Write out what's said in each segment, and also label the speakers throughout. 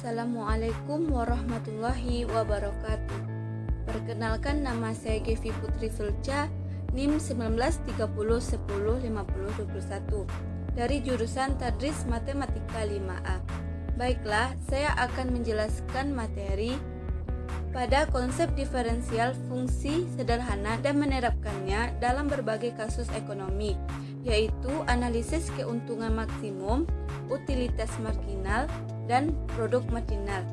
Speaker 1: Assalamualaikum warahmatullahi wabarakatuh. Perkenalkan, nama saya Gevi Putri Sulca, NIM 1930105021 dari jurusan Tadris Matematika 5A. Baiklah, saya akan menjelaskan materi pada konsep diferensial fungsi sederhana dan menerapkannya dalam berbagai kasus ekonomi, yaitu analisis keuntungan maksimum, utilitas marginal, dan produk marginal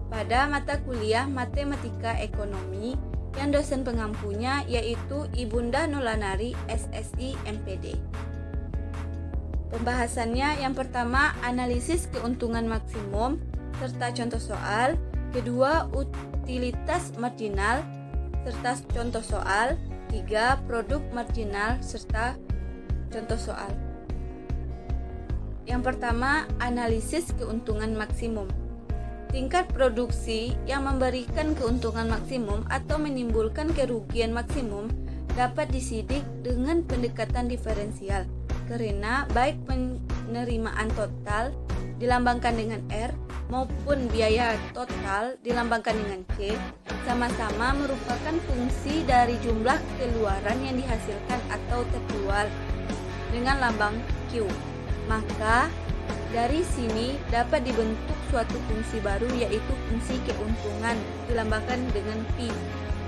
Speaker 1: pada mata kuliah Matematika Ekonomi yang dosen pengampunya yaitu Ibunda Nolanari SSI MPD. Pembahasannya yang pertama analisis keuntungan maksimum serta contoh soal, kedua utilitas marginal serta contoh soal, tiga produk marginal serta contoh soal. Yang pertama, analisis keuntungan maksimum. Tingkat produksi yang memberikan keuntungan maksimum atau menimbulkan kerugian maksimum dapat disidik dengan pendekatan diferensial, karena baik penerimaan total dilambangkan dengan R maupun biaya total dilambangkan dengan C sama-sama merupakan fungsi dari jumlah keluaran yang dihasilkan atau terjual dengan lambang Q. Maka dari sini dapat dibentuk suatu fungsi baru yaitu fungsi keuntungan dilambangkan dengan P.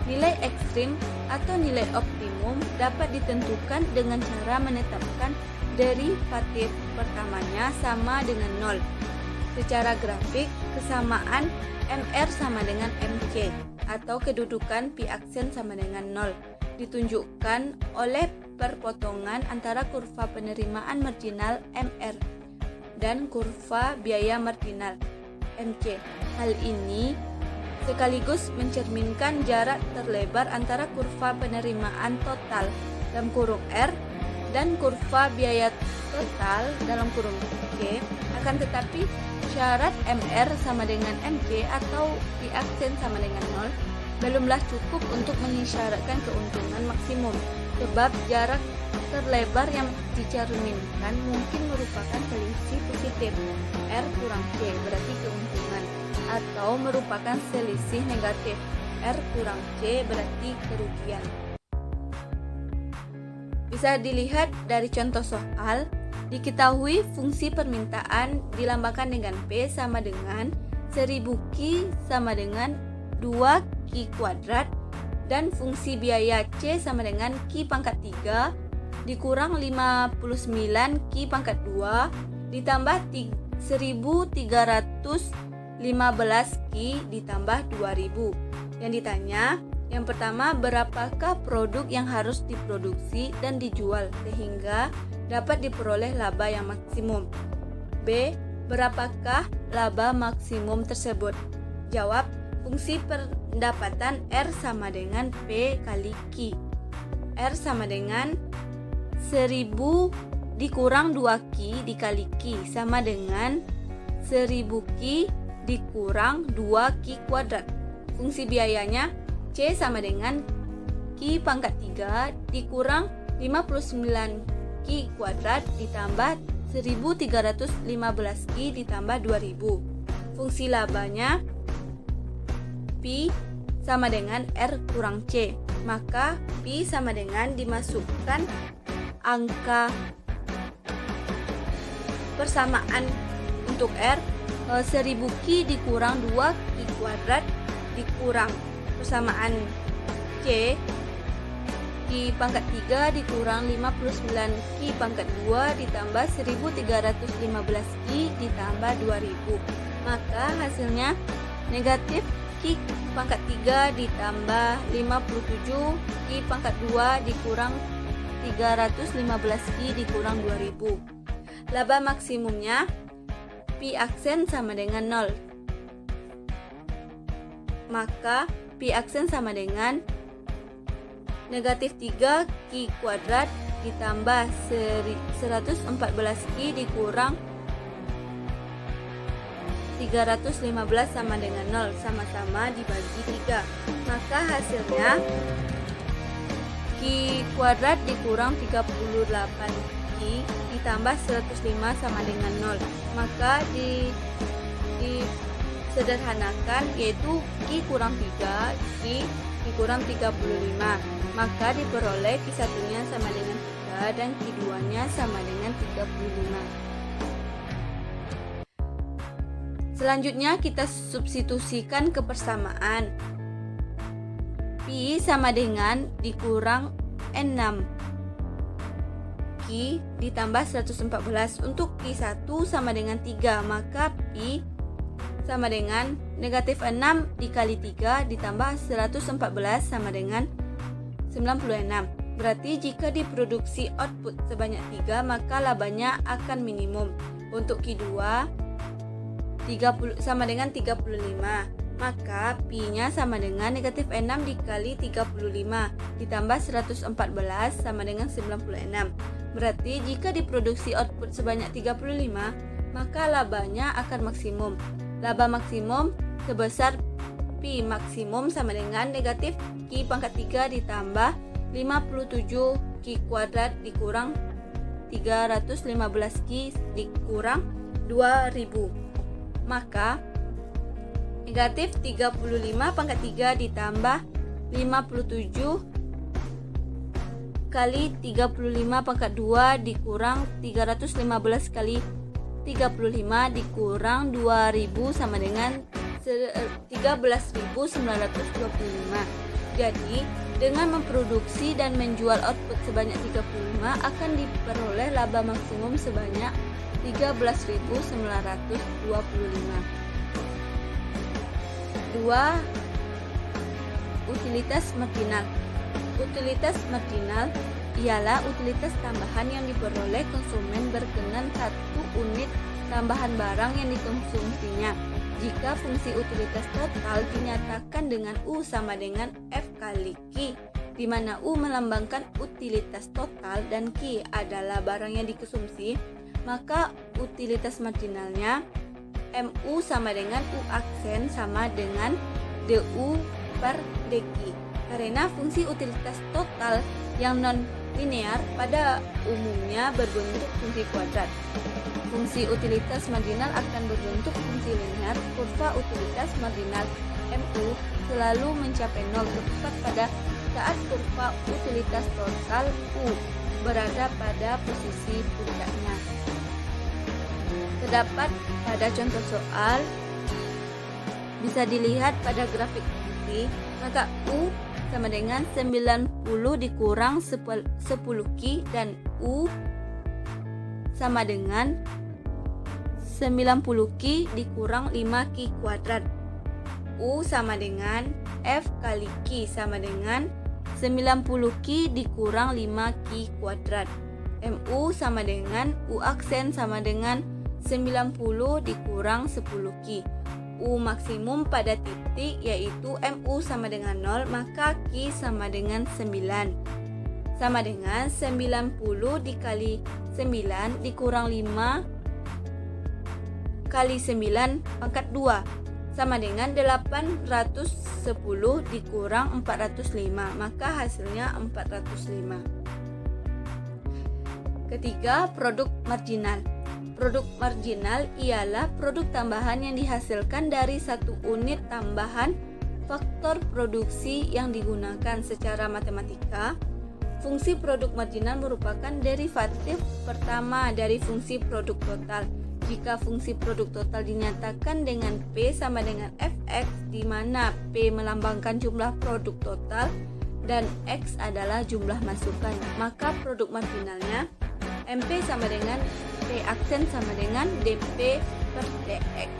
Speaker 1: Nilai ekstrim atau nilai optimum dapat ditentukan dengan cara menetapkan derivatif pertamanya sama dengan 0. Secara grafik, kesamaan MR sama dengan MC atau kedudukan P aksen sama dengan 0 ditunjukkan oleh perpotongan antara kurva penerimaan marginal MR dan kurva biaya marginal MC. Hal ini sekaligus mencerminkan jarak terlebar antara kurva penerimaan total dalam kurung R dan kurva biaya total dalam kurung C. Akan tetapi syarat MR sama dengan MC atau P aksen sama dengan 0 belumlah cukup untuk mengisyaratkan keuntungan maksimum, sebab jarak terlebar yang dicerminkan mungkin merupakan selisih positif R kurang C berarti keuntungan, atau merupakan selisih negatif R kurang C berarti kerugian. Bisa dilihat dari contoh soal, diketahui fungsi permintaan dilambangkan dengan P sama dengan 1000 Q sama dengan 2 Q kuadrat dan fungsi biaya C sama dengan Q pangkat 3 dikurang 59 Q pangkat 2 ditambah 1315 Q ditambah 2000. Yang ditanya, yang pertama, berapakah produk yang harus diproduksi dan dijual sehingga dapat diperoleh laba yang maksimum? B. Berapakah laba maksimum tersebut? Jawab, fungsi pendapatan R sama dengan P kali Q. R sama dengan 1000 dikurang 2Q dikali Q sama dengan 1000 Q dikurang 2Q kuadrat. Fungsi biayanya C sama dengan Q pangkat 3 dikurang 59 Q kuadrat ditambah 1315 Q ditambah 2000. Fungsi labanya P sama dengan R kurang C. Maka P sama dengan dimasukkan angka persamaan untuk R 1000 Q dikurang 2 Q kuadrat dikurang persamaan C Q pangkat 3 dikurang 59 Q pangkat 2 ditambah 1315 Q ditambah 2000. Maka hasilnya negatif Q pangkat 3 ditambah 57 Q pangkat 2 dikurang 315 Q dikurang 2000. Laba maksimumnya P aksen sama dengan 0. Maka P aksen sama dengan negatif 3 Q kuadrat ditambah 114 Q dikurang 315 sama dengan 0 sama-sama dibagi 3. Maka hasilnya Q kuadrat dikurang 38 Q ditambah 105 sama dengan 0. Maka di disederhanakan, yaitu Q kurang 3, Q kurang 35. Maka diperoleh Q satunya sama dengan 3 dan Q duanya sama dengan 35. Selanjutnya kita substitusikan ke persamaan. Pi sama dengan dikurang 6 Q ditambah 114. Untuk Q1 sama dengan 3, maka Pi sama dengan negatif 6 dikali 3 ditambah 114 sama dengan 96. Berarti jika diproduksi output sebanyak 3, maka labanya akan minimum. Untuk Q2 sama dengan 35, maka Pi-nya sama dengan negatif 6 dikali 35 ditambah 114 sama dengan 96. Berarti jika diproduksi output sebanyak 35, maka labanya akan maksimum. Laba maksimum sebesar Pi maksimum sama dengan negatif Q pangkat 3 ditambah 57 Q kuadrat dikurang 315 Q dikurang 2000. Maka negatif 35 pangkat 3 ditambah 57 kali 35 pangkat 2 dikurang 315 kali 35 dikurang 2000 sama dengan 13.925. Jadi dengan memproduksi dan menjual output sebanyak 35 akan diperoleh laba maksimum sebanyak 13.925. 2. Utilitas marginal. Utilitas marginal ialah utilitas tambahan yang diperoleh konsumen berkenan satu unit tambahan barang yang dikonsumsinya. Jika fungsi utilitas total dinyatakan dengan U sama dengan F kali Q, di mana U melambangkan utilitas total dan Q adalah barang yang dikonsumsi, maka utilitas marginalnya MU sama dengan U aksen sama dengan DU per DQ. Karena fungsi utilitas total yang non-linear pada umumnya berbentuk fungsi kuadrat. Fungsi utilitas marginal akan berbentuk fungsi linear. Kurva utilitas marginal MU selalu mencapai 0 tepat pada saat kurva utilitas total U berada pada posisi puncaknya. Terdapat pada contoh soal bisa dilihat pada grafik ini, maka U sama dengan 90 dikurang 10 Q dan U sama dengan 90 Q dikurang 5 Q kuadrat. U sama dengan F kali Q sama dengan 90 Q dikurang 5 Q kuadrat. MU sama dengan U aksen sama dengan 90 dikurang 10 Q. U maksimum pada titik yaitu MU sama dengan 0, maka Q sama dengan 9. Sama dengan 90 dikali 9 dikurang 5 kali 9 pangkat 2 sama dengan 810 dikurang 405, maka hasilnya 405. Ketiga, produk marginal. Produk marginal ialah produk tambahan yang dihasilkan dari satu unit tambahan faktor produksi yang digunakan secara matematika. Fungsi produk marginal merupakan derivatif pertama dari fungsi produk total. Jika fungsi produk total dinyatakan dengan P sama dengan Fx, di mana P melambangkan jumlah produk total dan X adalah jumlah masukan, maka produk marginalnya MP sama dengan P aksen sama dengan DP per DX.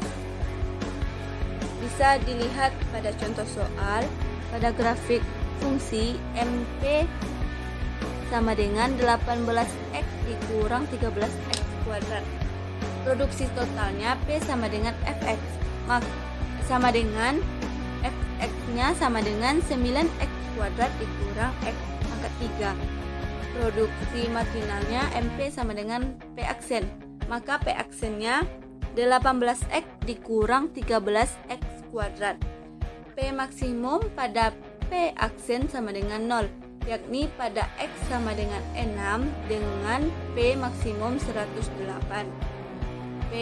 Speaker 1: Bisa dilihat pada contoh soal pada grafik fungsi MP sama dengan 18X dikurang 13X kuadrat. Produksi totalnya P sama dengan Fx, sama dengan Fx-nya sama dengan 9X kuadrat dikurang X pangkat 3. Produksi marginalnya MP sama dengan P aksen, maka P aksennya 18X dikurang 13X kuadrat. P maksimum pada P aksen sama dengan 0, yakni pada X sama dengan 6 dengan P maksimum 108. P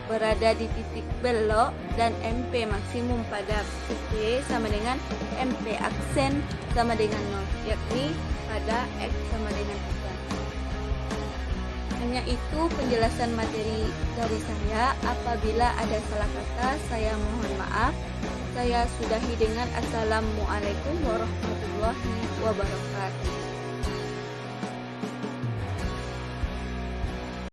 Speaker 1: berada di titik belok dan MP maksimum pada P sama dengan MP aksen sama dengan 0, yakni pada X sama dengan 3. Hanya itu penjelasan materi dari saya. Apabila ada salah kata, saya mohon maaf. Saya sudahi dengan Assalamualaikum warahmatullahi wabarakatuh.